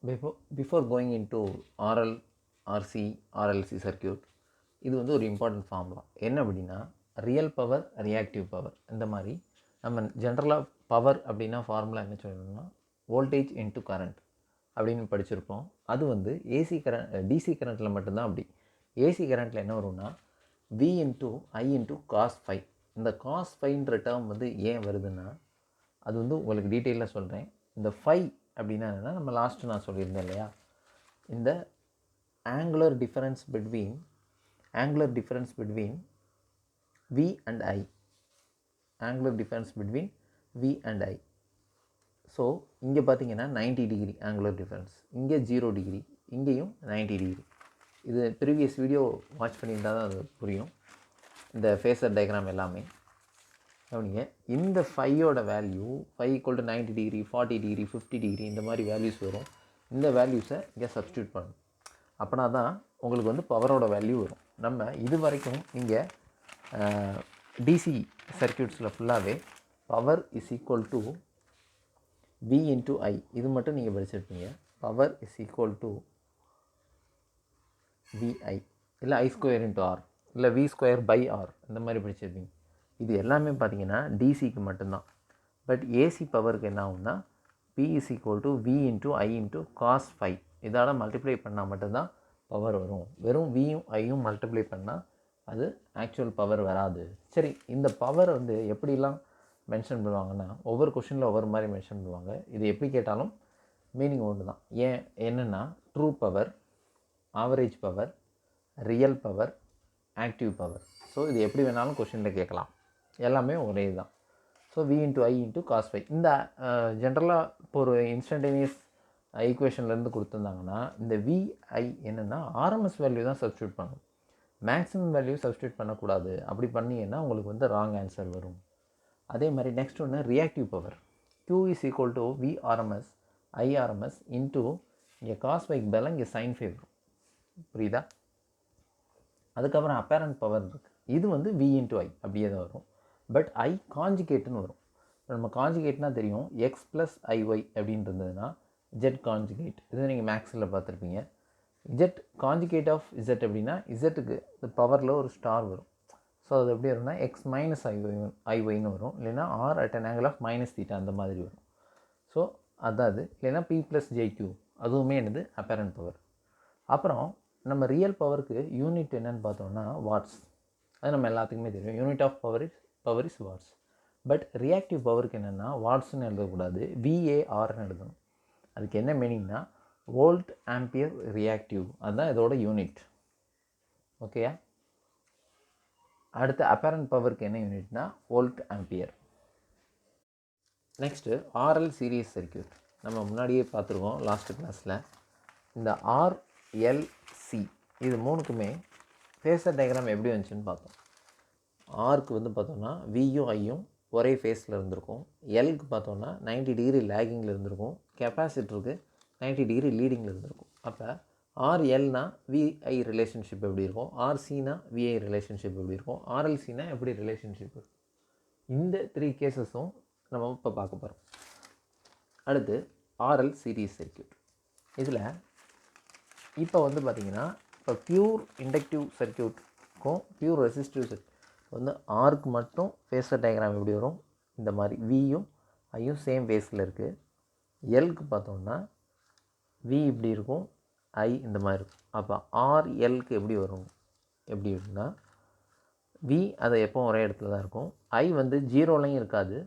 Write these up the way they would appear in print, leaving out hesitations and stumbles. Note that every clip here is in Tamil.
Before going into RL, RC, RLC circuit, இது வந்து ஒரு இம்பார்ட்டன்ட் ஃபார்முலா. என்ன அப்படின்னா ரியல் பவர், ரியாக்டிவ் பவர். இந்த மாதிரி நம்ம ஜென்ரலாக பவர் அப்படின்னா ஃபார்முலா என்ன சொல்லணும்னா வோல்டேஜ் இன்ட்டு கரண்ட் அப்படின்னு படிச்சிருப்போம். அது வந்து ஏசி கரண்ட், டிசி கரண்ட்டில் மட்டும்தான் அப்படி. ஏசி கரண்ட்டில் என்ன வரும்னா V into I into cos phi. இந்த காஸ் ஃபைன்ற டேர்ம் வந்து ஏன் வருதுன்னா அது வந்து உங்களுக்கு டீட்டெயிலாக சொல்கிறேன். இந்த ஃபை அப்படின்னா என்னென்னா நம்ம லாஸ்ட்டு நான் சொல்லியிருந்தேன் இல்லையா, இந்த angular difference between V and I, angular difference between V and I. So இங்கே பார்த்தீங்கன்னா 90 டிகிரி ஆங்குலர் டிஃபரன்ஸ், இங்கே 0 டிகிரி, இங்கேயும் 90 டிகிரி. இது ப்ரீவியஸ் வீடியோ வாட்ச் பண்ணியிருந்தால் தான் அது புரியும், இந்த ஃபேஸர் டயக்ராம் எல்லாமே. கவனிங்க, இந்த ஃபையோட வேல்யூ 5 = 90 டிகிரி, 40 டிகிரி, 50 டிகிரி, இந்த மாதிரி வேல்யூஸ் வரும். இந்த வேல்யூஸை இங்கே சப்ஸ்டியூட் பண்ணணும். அப்படின்னா தான் உங்களுக்கு வந்து பவரோட வேல்யூ வரும். நம்ம இது வரைக்கும் இங்கே டிசி சர்க்யூட்ஸில் ஃபுல்லாகவே power is equal to V into I, இது மட்டும் நீங்கள் படிச்சிருப்பீங்க. Power is equal to VI, இல்லை I² இன்ட்டு R, இல்லை V²/R, இந்த மாதிரி படிச்சிருப்பீங்க. இது எல்லாமே பார்த்தீங்கன்னா டிசிக்கு மட்டும்தான். பட் ஏசி பவருக்கு என்ன ஆகும்னா P is equal to V into I into cos phi. இதால் மல்டிப்ளை பண்ணால் மட்டும்தான் பவர் வரும். வெறும் வியும் ஐயும் மல்டிப்ளை பண்ணால் அது ஆக்சுவல் பவர் வராது. சரி, இந்த பவர் வந்து எப்படிலாம் மென்ஷன் பண்ணுவாங்கன்னா ஒவ்வொரு கொஷினில் ஒவ்வொரு மாதிரி மென்ஷன் பண்ணுவாங்க. இது எப்படி கேட்டாலும் மீனிங் ஒன்று தான். என்னென்னா true power, average power, real power, active power. So இது எப்படி வேணாலும் கொஷினில் கேட்கலாம், எல்லாமே ஒரே தான். So V into I into cos phi. இந்த ஜென்ரலாக இப்போ ஒரு இன்ஸ்டன்டேனியஸ் ஈக்குவேஷன்லேருந்து கொடுத்துருந்தாங்கன்னா இந்த VI என்னென்னா ஆர்எம்எஸ் வேல்யூ தான் சப்ஸ்டியூட் பண்ணணும், மேக்ஸிமம் வேல்யூ சப்ஸ்டியூட் பண்ணக்கூடாது. அப்படி பண்ணிங்கன்னா உங்களுக்கு வந்து ராங் ஆன்சர் வரும். அதே மாதிரி நெக்ஸ்ட் ஒன்று reactive power. Q is equal to VRMS IRMS into இங்கே காஸ் ஃபைக்கு பதிலாக இங்கே சைன் ஃபை வரும். புரியுதா? அதுக்கப்புறம் அப்பேரண்ட் பவர் இருக்குது. இது வந்து V இன்ட்டு I அப்படியே தான் வரும். பட் I காஞ்சிகேட்டுன்னு வரும். நம்ம காஞ்சிகேட்னால் தெரியும், X + IY அப்படின்னு இருந்ததுன்னா Z காஞ்சிகேட். இது நீங்கள் மேக்ஸில் பார்த்துருப்பீங்க. Z காஞ்சிகேட் ஆஃப் Z அப்படின்னா இசட்டுக்கு பவரில் ஒரு ஸ்டார் வரும். ஸோ அது எப்படி வரும்னா X - IYன்னு வரும், இல்லைன்னா R at an angle of -θ அந்த மாதிரி வரும். ஸோ அதாவது இல்லைன்னா P + JQ, அதுவுமே என்னது அப்பேரண்ட் பவர். அப்புறம் நம்ம ரியல் பவருக்கு யூனிட் என்னன்னு பார்த்தோம்னா வாட்ஸ். அது நம்ம எல்லாத்துக்குமே தெரியும், unit of power is watts. But reactive பவருக்கு என்னென்னா வாட்ஸ்ன்னு எழுதக்கூடாது, VARன்னு எழுதணும். அதுக்கு என்ன மீனிங்னா வோல்ட் ஆம்பியர் ரியாக்டிவ், அதுதான் இதோட யூனிட். ஓகேயா? அடுத்து அப்பேரண்ட் பவருக்கு என்ன யூனிட்னா volt ampere. Next RL series circuit நம்ம முன்னாடியே பார்த்துருக்கோம் லாஸ்ட்டு கிளாஸில். இந்த RLC இது மூணுக்குமே ஃபேஸர் டயக்ராம் எப்படி வந்துச்சுன்னு பார்த்தோம். ஆர்க்கு வந்து பார்த்தோம்னா வியும் ஐயும் ஒரே ஃபேஸில் இருந்திருக்கும். எல்க்கு பார்த்தோம்னா 90 டிகிரி லேகிங்கில் இருந்திருக்கும். கெப்பாசிட்டருக்கு 90 டிகிரி லீடிங்கில் இருந்திருக்கும். அப்போ RLனா VI ரிலேஷன்ஷிப் எப்படி இருக்கும், RCனா VI ரிலேஷன்ஷிப் எப்படி இருக்கும், RLCனா எப்படி ரிலேஷன்ஷிப் இருக்கும். இந்த 3 கேஸஸும் நம்ம இப்போ பார்க்க போகிறோம். அடுத்து RL சீரீஸ் சர்க்யூட். இதில் இப்போ வந்து பார்த்திங்கன்னா இப்போ பியூர் இண்டக்டிவ் சர்க்யூட்க்கும் பியூர் ரெசிஸ்டிவ் சர்க்யூட் வந்து ஆர்க்கு மட்டும் ஃபேஸர் டயக்ராம் எப்படி வரும், இந்த மாதிரி வியும் ஐயும் சேம் ஃபேஸில் இருக்குது. எல்க்கு பார்த்தோம்னா வி இப்படி இருக்கும், ஐ இந்த மாதிரி இருக்கும். அப்போ RLக்கு எப்படி வரும், எப்படி இருக்குன்னா வி அதை எப்போவும் ஒரே இடத்துல தான் இருக்கும். ஐ வந்து 0லையும் இருக்காது,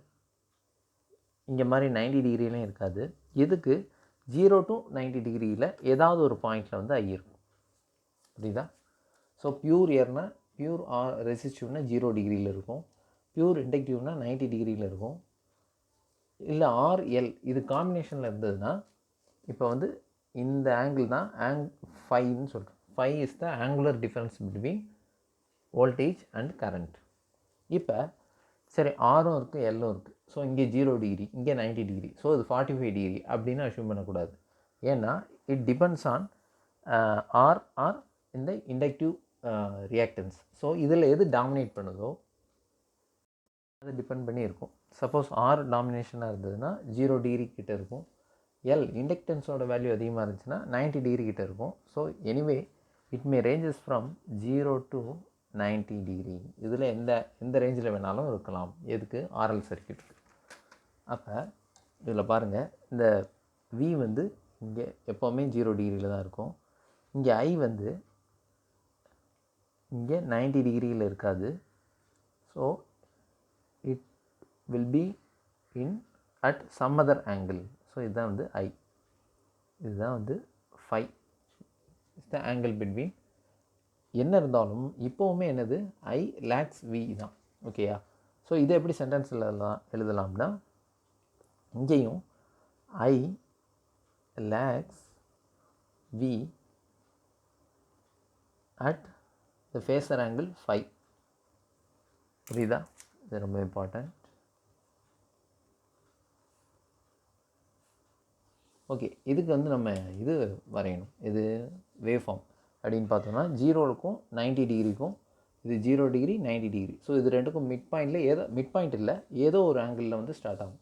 இங்கே மாதிரி 90 டிகிரிலையும் இருக்காது. எதுக்கு 0 to 90 டிகிரியில் ஏதாவது ஒரு பாயிண்டில் வந்து ஐ இருக்கும். புரியுதா? ஸோ பியூர் ஏர்னா பியூர் ரெசிஸ்டிவ்னா 0 டிகிரியில் இருக்கும், பியூர் இண்டக்டிவ்னா 90 டிகிரியில் இருக்கும். இல்லை RL இது காம்பினேஷனில் இருந்ததுன்னா இப்போ வந்து இந்த ஆங்கிள் தான் ஃபைன்னு சொல்கிறோம். Five is the angular difference between voltage and current. இப்போ சரி, ஆரும் இருக்குது எல்லும் இருக்குது. ஸோ இங்கே 0 டிகிரி, இங்கே 90 டிகிரி, ஸோ இது 45 டிகிரி அப்படின்னு அஷ்யூம் பண்ணக்கூடாது. ஏன்னா இட் டிபெண்ட்ஸ் ஆன் ஆர் இந்த இண்டக்டிவ் ரியாக்டன்ஸ். ஸோ இதில் எது டாமினேட் பண்ணுதோ அது டிபெண்ட் பண்ணி இருக்கும். சப்போஸ் ஆர் டாமினேஷனாக இருந்ததுன்னா 0 டிகிரி கிட்டே இருக்கும், எல் இண்டக்டன்ஸோட வேல்யூ அதிகமாக இருந்துச்சுன்னா 90 டிகிரி கிட்ட இருக்கும். So anyway it may ranges from 0 to 90 degree. இதில் எந்த ரேஞ்சில் வேணாலும் இருக்கலாம். எதுக்கு? RL circuit. அப்போ இதில் பாருங்கள், இந்த வி வந்து இங்கே எப்போவுமே 0 டிகிரியில் தான் இருக்கும். இங்கே ஐ வந்து இங்கே 90 டிகிரியில் இருக்காது. So it will be in at some other angle. So இதுதான் வந்து ஐ, இதுதான் வந்து phi, is the angle between. என்ன இருந்தாலும் இப்போவுமே என்னது, ஐ லேக்ஸ் வி தான். ஓகேயா? ஸோ இதை எப்படி சென்டென்ஸில் எழுதலாம்னா, இங்கேயும் I lags V at the phasor angle phi. புரியுதா? இது ரொம்ப இம்பார்ட்டன்ட். ஓகே, இதுக்கு வந்து நம்ம இது வரையணும். இது வேவ் ஃபார்ம் அப்படின்னு பார்த்தோம்னா 0க்கும் 90 டிகிரிக்கும், இது 0 டிகிரி 90 டிகிரி. ஸோ இது ரெண்டுக்கும் மிட் பாயிண்டில் மிட் பாயிண்ட் இல்லை, ஏதோ ஒரு ஆங்கிளில் வந்து ஸ்டார்ட் ஆகும்.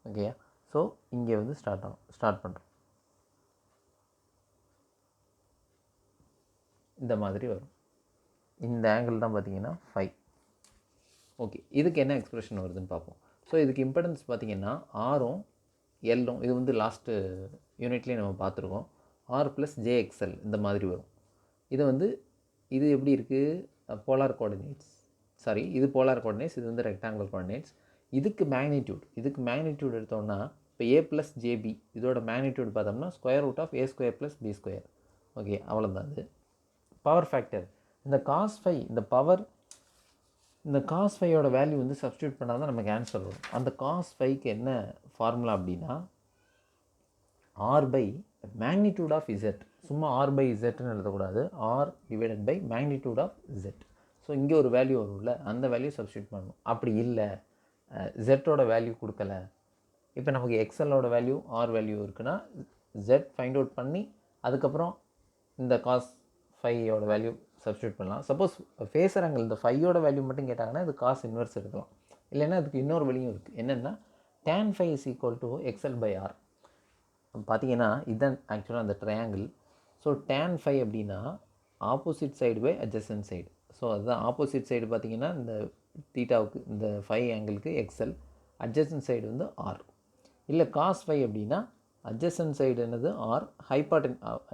ஓகேயா? ஸோ இங்கே வந்து ஸ்டார்ட் பண்ணுறோம். இந்த மாதிரி வரும். இந்த ஆங்கிள் தான் பார்த்தீங்கன்னா 5. ஓகே, இதுக்கு என்ன எக்ஸ்பிரஷன் வருதுன்னு பார்ப்போம். ஸோ இதுக்கு இம்படன்ஸ் பார்த்தீங்கன்னா ஆரும் எல்லும், இது வந்து லாஸ்ட்டு யூனிட்லேயே நம்ம பார்த்துருக்கோம். ஆர் ப்ளஸ் ஜேஎக்ஸ்எல் இந்த மாதிரி வரும். இது வந்து இது எப்படி இருக்குது, போலார் கோஆர்டினேட்ஸ். சாரி, இது போலார் கோஆர்டினேட்ஸ், இது வந்து ரெக்டாங்குலர் கோஆர்டினேட்ஸ். இதுக்கு மேக்னிடியூட் எடுத்தோம்னா, இப்போ ஏ ப்ளஸ் ஜேபி இதோட மேக்னிடியூட் பார்த்தோம்னா √A² + B². ஓகே, அவ்வளோதான். அது பவர் ஃபேக்டர். இந்த காஸ் ஃபை, இந்த காஸ் ஃபையோட வேல்யூ வந்து சப்ஸ்டியூட் பண்ணால் தான் நமக்கு ஆன்சர் வரும். அந்த காஸ் ஃபைக்கு என்ன ஃபார்முலா அப்படின்னா, R by magnitude of Z. சும்மா ஆர் பை இசட்னு எழுதக்கூடாது, R divided by magnitude of Z. So இங்கே ஒரு வேல்யூ வரும்ல, அந்த வேல்யூ சப்ஸ்டியூட் பண்ணணும். அப்படி இல்லை, ஜெட்டோட வேல்யூ கொடுக்கல, இப்போ நமக்கு எக்ஸ்எல்லோட வேல்யூ ஆர் வேல்யூ இருக்குன்னா ஜெட் ஃபைண்ட் அவுட் பண்ணி அதுக்கப்புறம் இந்த காஸ் ஃபையோட வேல்யூ சப்ஸ்டியூட் பண்ணலாம். சப்போஸ் ஃபேஸர் ஆங்கிள் இந்த ஃபையோட வேல்யூ மட்டும் கேட்டாங்கன்னா இது காஸ் இன்வெர்ஸ் எடுக்கலாம். இல்லைன்னா அதுக்கு இன்னொரு வழியும் இருக்குது. என்னென்னா tan phi = XL/R. பார்த்தீங்கன்னா இதுதான் ஆக்சுவலாக அந்த ட்ரையாங்கிள். ஸோ tan phi அப்படின்னா opposite side by adjacent side. So அதுதான் ஆப்போசிட் சைடு பார்த்தீங்கன்னா இந்த தீட்டாவுக்கு, இந்த ஃபை ஆங்கிளுக்கு எக்ஸ்எல், அட்ஜசன்ட் சைடு வந்து ஆர். இல்லை காஸ் ஃபை அப்படின்னா அட்ஜசன்ட் சைடு என்னது R,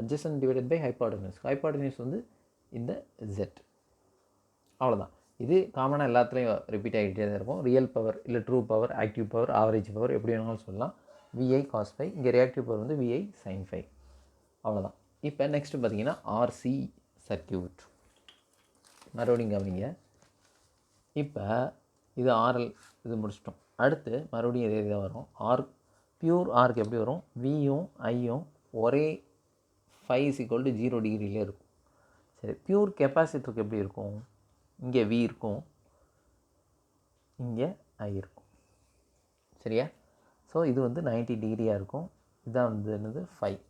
adjacent divided by hypotenuse வந்து இந்த ஜெட். அவ்வளோதான். இது காமனாக எல்லாத்துலேயும் ரிப்பீட் ஆகிட்டே தான் இருக்கும். ரியல் பவர் இல்லை true power, active power, average power எப்படி வேணாலும் சொல்லலாம். விஐ காஸ் ஃபை, இங்கே ரியாக்டிவ் பவர் வந்து விஐ சைன் ஃபை. அவ்வளோதான். இப்போ நெக்ஸ்ட்டு பார்த்தீங்கன்னா ஆர்சி சர்க்யூட். மறுபடியும் கவனிங்க. இப்போ இது ஆர்எல், இது முடிச்சிட்டோம். அடுத்து மறுபடியும் இதே தான் வரும். பியூர் ஆர்க்கு எப்படி வரும், வியும் ஐயும் ஒரே ஃபை = 0 டிகிரியிலே இருக்கும். சரி, பியூர் கெப்பாசிட்டருக்கு எப்படி இருக்கும், இங்கே வி இருக்கும், இங்கே ஐ இருக்கும். சரியா? ஸோ இது வந்து 90 டிகிரியாக இருக்கும். இதுதான் வந்து என்னது 5.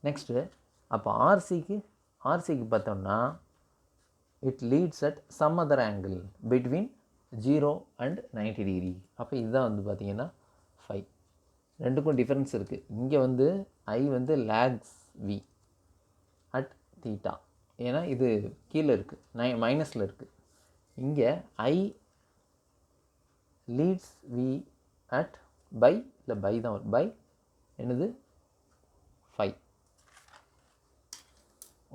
நெக்ஸ்ட்டு அப்போ ஆர்சிக்கு பார்த்தோம்னா it leads at some other angle between 0 and 90 degree. அப்போ இதுதான் வந்து பார்த்திங்கன்னா 5. ரெண்டுக்கும் டிஃப்ரென்ஸ் இருக்குது. இங்கே வந்து ஐ வந்து லேக்ஸ் வி அட் தீட்டா, ஏன்னா இது கீழே இருக்குது, மைனஸில் இருக்குது. இங்கே ஐ லீட்ஸ் வி அட் பை, இல்லை பை தான் வரும், பை என்னது 5.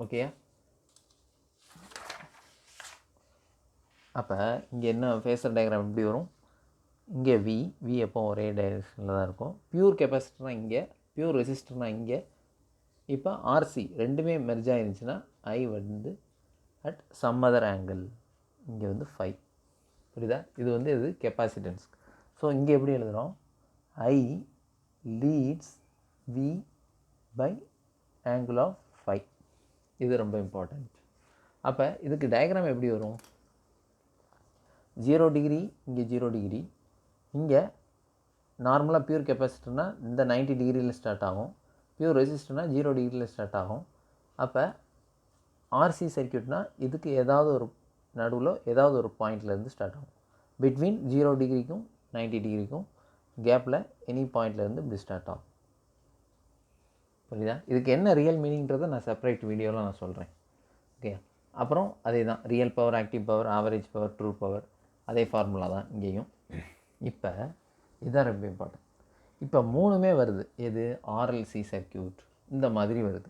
ஓகேயா? அப்போ இங்கே என்ன ஃபேஸர் டயக்ராம் எப்படி வரும், இங்கே வி எப்போ ஒரே டைரெக்ஷனில் தான் இருக்கும். பியூர் கெப்பாசிட்டர்னால் இங்கே, பியூர் ரெசிஸ்டர்னால் இங்கே. இப்போ ஆர்சி ரெண்டுமே மெர்ஜ் ஆகிருந்துச்சுன்னா ஐ வந்து அட் சம் அதர் ஆங்கிள், இங்கே வந்து 5. புரியுதா? இது வந்து இது கெப்பாசிட்டன்ஸ். ஸோ இங்கே எப்படி எழுதுகிறோம், I leads V by angle of 5. இது ரொம்ப இம்பார்ட்டண்ட். அப்போ இதுக்கு டயக்ராம் எப்படி வரும், 0 டிகிரி, இங்கே 0 டிகிரி, இங்கே நார்மலாக பியூர் கெப்பாசிட்டர்னால் இந்த 90 டிகிரியில் ஸ்டார்ட் ஆகும், பியூர் ரெசிஸ்டர்னால் 0 டிகிரியில் ஸ்டார்ட் ஆகும். அப்போ ஆர்சி சர்க்யூட்னால் இதுக்கு ஏதாவது ஒரு நடுவில் ஏதாவது ஒரு பாயிண்ட்லேருந்து ஸ்டார்ட் ஆகும். பிட்வீன் 0 டிகிரிக்கும் 90 டிகிரிக்கும் கேப்பில் எனி பாயிண்ட்லேருந்து இப்படி ஸ்டார்ட் ஆகும். புரியுதா? இதுக்கு என்ன ரியல் மீனிங்கிறத நான் செப்பரேட் வீடியோவில் நான் சொல்கிறேன். ஓகே, அப்புறம் அதே தான் real power, active power, average power, true power, அதே ஃபார்முலா தான் இங்கேயும். இப்போ இதான் ரொம்ப இம்பார்ட்டன்ட். இப்போ மூணுமே வருது. எது? ஆர்எல்சி சர்க்கியூட் இந்த மாதிரி வருது.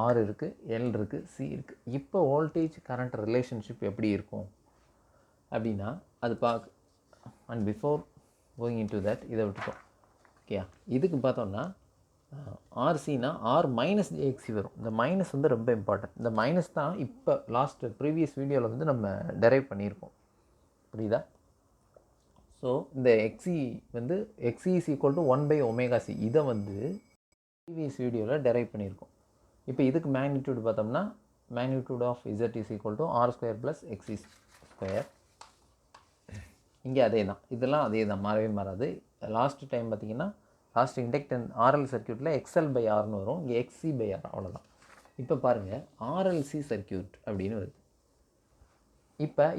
ஆர் இருக்குது, எல் இருக்குது, சி இருக்குது. இப்போ வோல்டேஜ் கரண்ட் ரிலேஷன்ஷிப் எப்படி இருக்கும் அப்படின்னா அது and before going in to that இதை விட்டுட்டோம். ஓகே, இதுக்கு பார்த்தோம்னா ஆர்சினா ஆர் மைனஸ் ஜேஎக்சி வரும். இந்த மைனஸ் வந்து ரொம்ப இம்பார்ட்டன்ட். இந்த மைனஸ் தான் இப்போ ப்ரீவியஸ் வீடியோவில் வந்து நம்ம டெரைவ் பண்ணியிருக்கோம். புரியுதா? ஸோ இந்த எக்ஸி வந்து XE is equal to 1/ωc இதை வந்து ப்ரீவியஸ் வீடியோவில் டெரைவ் பண்ணியிருக்கோம். இப்போ இதுக்கு மேக்னிடியூட் பார்த்தோம்னா magnitude of Z is equal to R² + XC². இங்கே அதே தான், இதெல்லாம் அதே தான், மாறவே மாறாது. லாஸ்ட் டைம் பார்த்தீங்கன்னா லாஸ்ட் இண்டக்டன் ஆர்எல் சர்க்கியூட்டில் XL/Rன்னு வரும், இங்கே XC/R அவ்வளோதான். இப்போ பாருங்கள் ஆர்எல்சி சர்க்கியூட் அப்படின்னு வருது.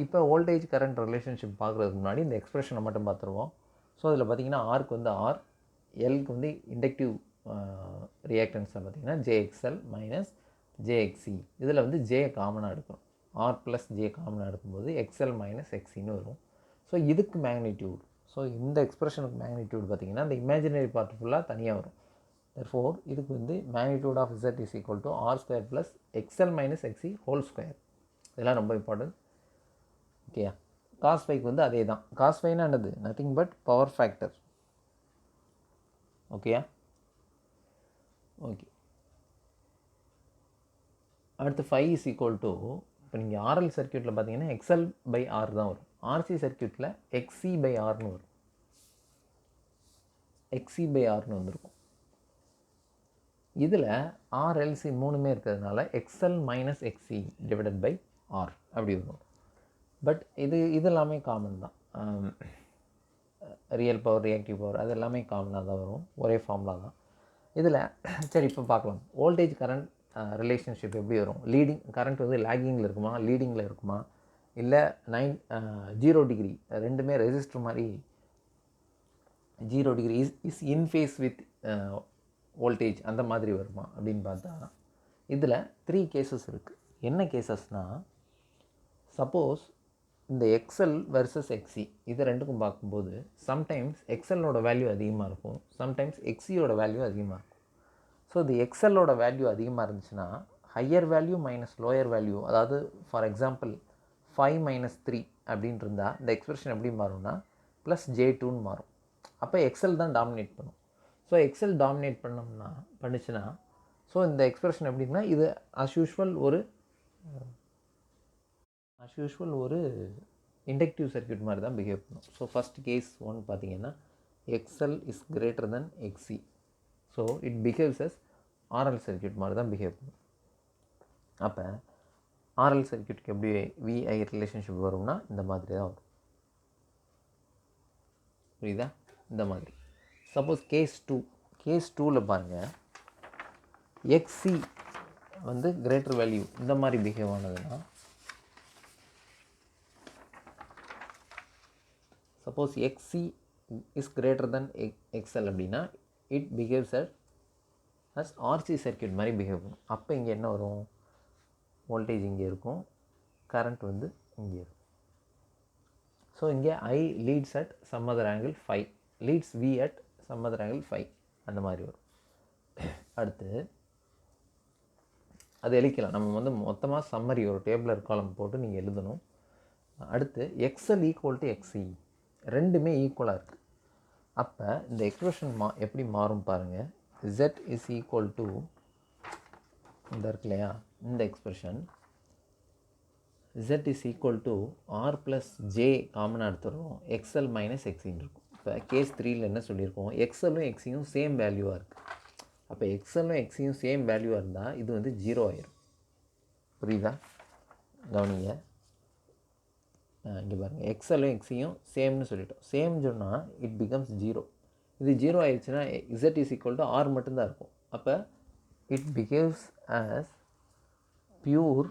இப்போ வோல்டேஜ் கரண்ட் ரிலேஷன்ஷிப் பார்க்குறதுக்கு முன்னாடி இந்த எக்ஸ்பிரஷனை மட்டும் பார்த்துருவோம். ஸோ அதில் பார்த்தீங்கன்னா ஆருக்கு வந்து ஆர், எல்க்கு வந்து இண்டக்டிவ் ரியாக்டன்ஸில் பார்த்தீங்கன்னா JXL - JXC. இதில் வந்து ஜே காமனாக எடுக்கணும். ஆர் ப்ளஸ் ஜே காமனாக எடுக்கும்போது XL - XCன்னு வரும். ஸோ இதுக்கு மேக்னிடியூட், ஸோ இந்த எக்ஸ்பிரஷனுக்கு மேக்னிடியூட் பார்த்தீங்கன்னா இந்த இமேஜினரி பார்ட் ஃபுல்லாக தனியாக வரும். therefore இதுக்கு வந்து magnitude of Z is equal to R² + XL - XC². இதெல்லாம் ரொம்ப இம்பார்ட்டன்ட். ஓகேயா? காஸ் ஃபைக்கு வந்து அதே தான். காஸ் ஃபைனா என்னது? Nothing but power factor. ஓகேயா? ஓகே, அடுத்து ஃபை இஸ் ஈக்குவல் டு, இப்போ நீங்கள் ஆர்எல் சர்க்கியூட்டில் பார்த்தீங்கன்னா XL/R தான் வரும். ஆர்சி சர்க்கியூட்டில் XC/Rன்னு வரும். XC/Rன்னு வந்திருக்கும். இதில் ஆர்எல்சி மூணுமே இருக்கிறதுனால XL - XC/R அப்படி வரும். பட் இது எல்லாமே காமன் தான். ரியல் பவர், ரியாக்டிவ் பவர் அது எல்லாமே காமனாக தான் வரும், ஒரே ஃபார்முலா தான் இதில். சரி, இப்போ பார்க்கலாம் வோல்டேஜ் கரண்ட் ரிலேஷன்ஷிப் எப்படி வரும். லீடிங் கரண்ட் வந்து லேகிங்கில் இருக்குமா, லீடிங்கில் இருக்குமா, இல்லை 0 டிகிரி ரெண்டுமே ரெசிஸ்டர் மாதிரி 0 degree is in phase with voltage அந்த மாதிரி வருமா அப்படின்னு பார்த்தா இதில் 3 கேசஸ் இருக்குது. என்ன கேசஸ்னால், சப்போஸ் இந்த XL வெர்சஸ் XC இது ரெண்டுக்கும் பார்க்கும்போது சம்டைம்ஸ் XLோட வேல்யூ அதிகமாக இருக்கும், சம்டைம்ஸ் XCயோட வேல்யூ அதிகமாக இருக்கும். ஸோ இது XLோட வேல்யூ அதிகமாக இருந்துச்சுன்னா higher value minus lower value, அதாவது ஃபார் எக்ஸாம்பிள் 5 - 3 அப்படின்னு இருந்தால் இந்த எக்ஸ்பிரஷன் எப்படி மாறும்னா +J2ன்னு மாறும். அப்போ XL தான் டாமினேட் பண்ணும். ஸோ XL டாமினேட் பண்ணுச்சுன்னா ஸோ இந்த எக்ஸ்பிரஷன் எப்படின்னா இது as usual ஒரு இண்டக்டிவ் சர்க்கியூட் மாதிரி தான் பிஹேவ் பண்ணும். ஸோ ஃபஸ்ட் கேஸ் 1 பார்த்தீங்கன்னா XL is greater than XC. So it behaves as RL circuit மாதிரி தான் பிஹேவ் பண்ணும். அப்போ ஆர்எல் சர்க்கியூட்டுக்கு எப்படி VI ரிலேஷன்ஷிப் வரும்னா இந்த மாதிரி தான் வரும். புரியுதா? இந்த மாதிரி. சப்போஸ் கேஸ் 2ல் பாருங்கள் XC வந்து கிரேட்டர் வேல்யூ இந்த மாதிரி பிஹேவ் ஆனதுன்னா, suppose XC is greater then XL அப்படின்னா it behaves as RC circuit மாதிரி பிஹேவ் பண்ணும். அப்போ இங்கே என்ன வரும்? வோல்டேஜ் இங்கே இருக்கும், கரண்ட் வந்து இங்கே இருக்கும். ஸோ இங்கே I leads at some other angle 5, leads V at some other angle 5 அந்த மாதிரி வரும். அடுத்து அது எழுதிக்கலாம். நம்ம வந்து மொத்தமாக சம்மரி ஒரு டேபிளர் காலம் போட்டு நீங்கள் எழுதணும். அடுத்து XL = XC ரெண்டுமே ஈக்குவலாக இருக்குது. அப்போ இந்த எக்ஸ்பிரஷன் எப்படி மாறும் பாருங்கள். Z இஸ் ஈக்குவல் டு இந்த இருக்கு இல்லையா, இந்த expression Z is equal to R + J காமனாக எடுத்துடுறோம், XL - XCன்னு இருக்கும். இப்போ கேஸ் 3ல் என்ன சொல்லியிருக்கோம்? XLம் XCயும் சேம் வேல்யூவாக இருக்குது. அப்போ XLம் XCயும் சேம் வேல்யூவாக இருந்தால் இது வந்து 0 ஆயிரும். புரியுதா? கவனிங்க, இங்கே பாருங்கள், XLம் XCயும் சேம்னு சொல்லிட்டோம். சேம் சொன்னால் இட் பிகம்ஸ் 0. இது 0 ஆயிடுச்சுன்னா Z is equal to R மட்டும்தான் இருக்கும். அப்போ it behaves as pure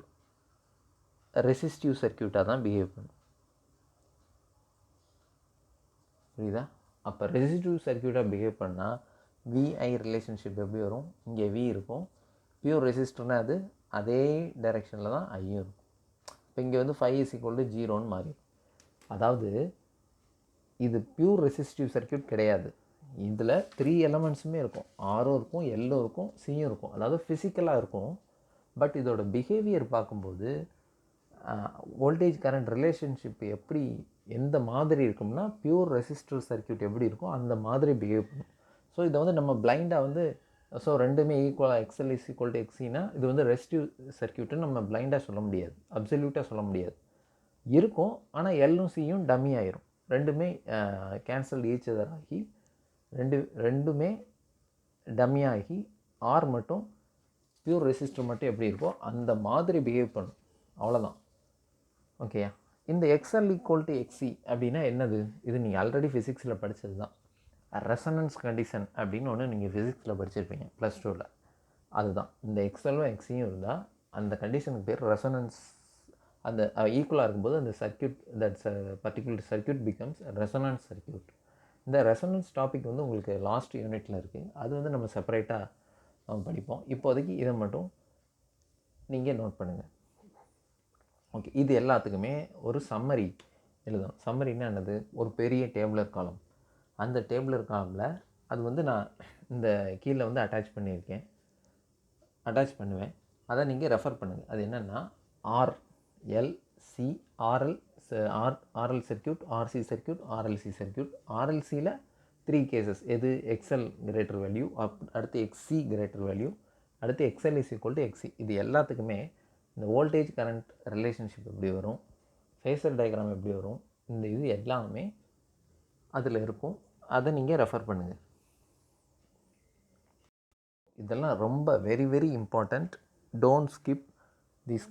resistive சர்க்கியூட்டாக தான் பிஹேவ் பண்ணும். புரியுதா? அப்போ ரெசிஸ்டிவ் சர்க்கியூட்டாக பிஹேவ் பண்ணால் VI ரிலேஷன்ஷிப் எப்படி வரும், இங்கே V இருக்கும். பியூர் ரெசிஸ்டர்னால் அது அதே டைரெக்ஷனில் தான் ஐயும் இருக்கும். இப்போ இங்கே வந்து 5 = 0ன்னு மாறிடும். அதாவது இது பியூர் ரெசிஸ்டிவ் சர்க்யூட் கிடையாது. இதில் 3 எலமெண்ட்ஸுமே இருக்கும். ஆரும் இருக்கும், எல்லும் இருக்கும், சியும் இருக்கும். அதாவது ஃபிசிக்கலாக இருக்கும். பட் இதோட பிஹேவியர் பார்க்கும்போது வோல்டேஜ் கரண்ட் ரிலேஷன்ஷிப் எப்படி எந்த மாதிரி இருக்கும்னா பியூர் ரெசிஸ்டிவ் சர்க்யூட் எப்படி இருக்கும் அந்த மாதிரி பிஹேவ் பண்ணும். ஸோ இதை வந்து நம்ம பிளைண்டாக வந்து ஸோ ரெண்டுமே ஈக்குவலாக XL = XCனா இது வந்து ரெசிஸ்டிவ் சர்க்யூட்டுன்னு நம்ம பிளைண்டாக சொல்ல முடியாது, அப்சல்யூட்டாக சொல்ல முடியாது. இருக்கும், ஆனால் எல்லும் சியும் டம்மி ஆயிரும். ரெண்டுமே கேன்சல் ஈச் அதர் ஆகி ரெண்டுமே டம்மி ஆகி ஆர் மட்டும் பியூர் ரெசிஸ்டர் மட்டும் எப்படி இருக்கோ அந்த மாதிரி பிஹேவ் பண்ணும். அவ்வளோதான். ஓகேயா? இந்த XL = XC அப்படின்னா என்னது? இது நீங்கள் ஆல்ரெடி ஃபிசிக்ஸில் படித்தது தான். ரெசனன்ஸ் கண்டிஷன் அப்படின்னு ஒன்று நீங்கள் ஃபிசிக்ஸில் படிச்சிருப்பீங்க +2ல். அதுதான் இந்த XLம் XCயும் இருந்தால் அந்த கண்டிஷனுக்கு பேர் ரெசனன்ஸ். அந்த ஈக்குவலாக இருக்கும்போது அந்த circuit that's particular circuit becomes resonance circuit. இந்த ரெசனன்ஸ் டாபிக் வந்து உங்களுக்கு லாஸ்ட் யூனிட்டில் இருக்குது. அது வந்து நம்ம செப்பரேட்டாக படிப்போம். இப்போதைக்கு இதை மட்டும் நீங்கள் நோட் பண்ணுங்கள். ஓகே, இது எல்லாத்துக்குமே ஒரு சம்மரி எழுதணும். சம்மரின்னா என்னது? ஒரு பெரிய டேபிளர் காலம். அந்த டேபிளர் காலமில் அது வந்து நான் இந்த கீழே வந்து அட்டாச் பண்ணுவேன். அதை நீங்கள் ரெஃபர் பண்ணுங்கள். அது என்னென்னா RLC, RL circuit, RC circuit, RLC circuit. RLCயில் 3 கேசஸ். எது? XL கிரேட்டர் வேல்யூ, அடுத்து XC கிரேட்டர் வேல்யூ, அடுத்து XL = XC. இது எல்லாத்துக்குமே இந்த வோல்டேஜ் கரண்ட் ரிலேஷன்ஷிப் எப்படி வரும், ஃபேஸர் டயக்ராம் எப்படி வரும், இந்த இது எல்லாமே அதில் இருக்கும். அதை நீங்கள் ரெஃபர் பண்ணுங்கள். இதெல்லாம் ரொம்ப very very important. Don't skip this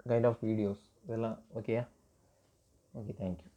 kind of videos. இதெல்லாம் ஓகேயா? Okay, thank you.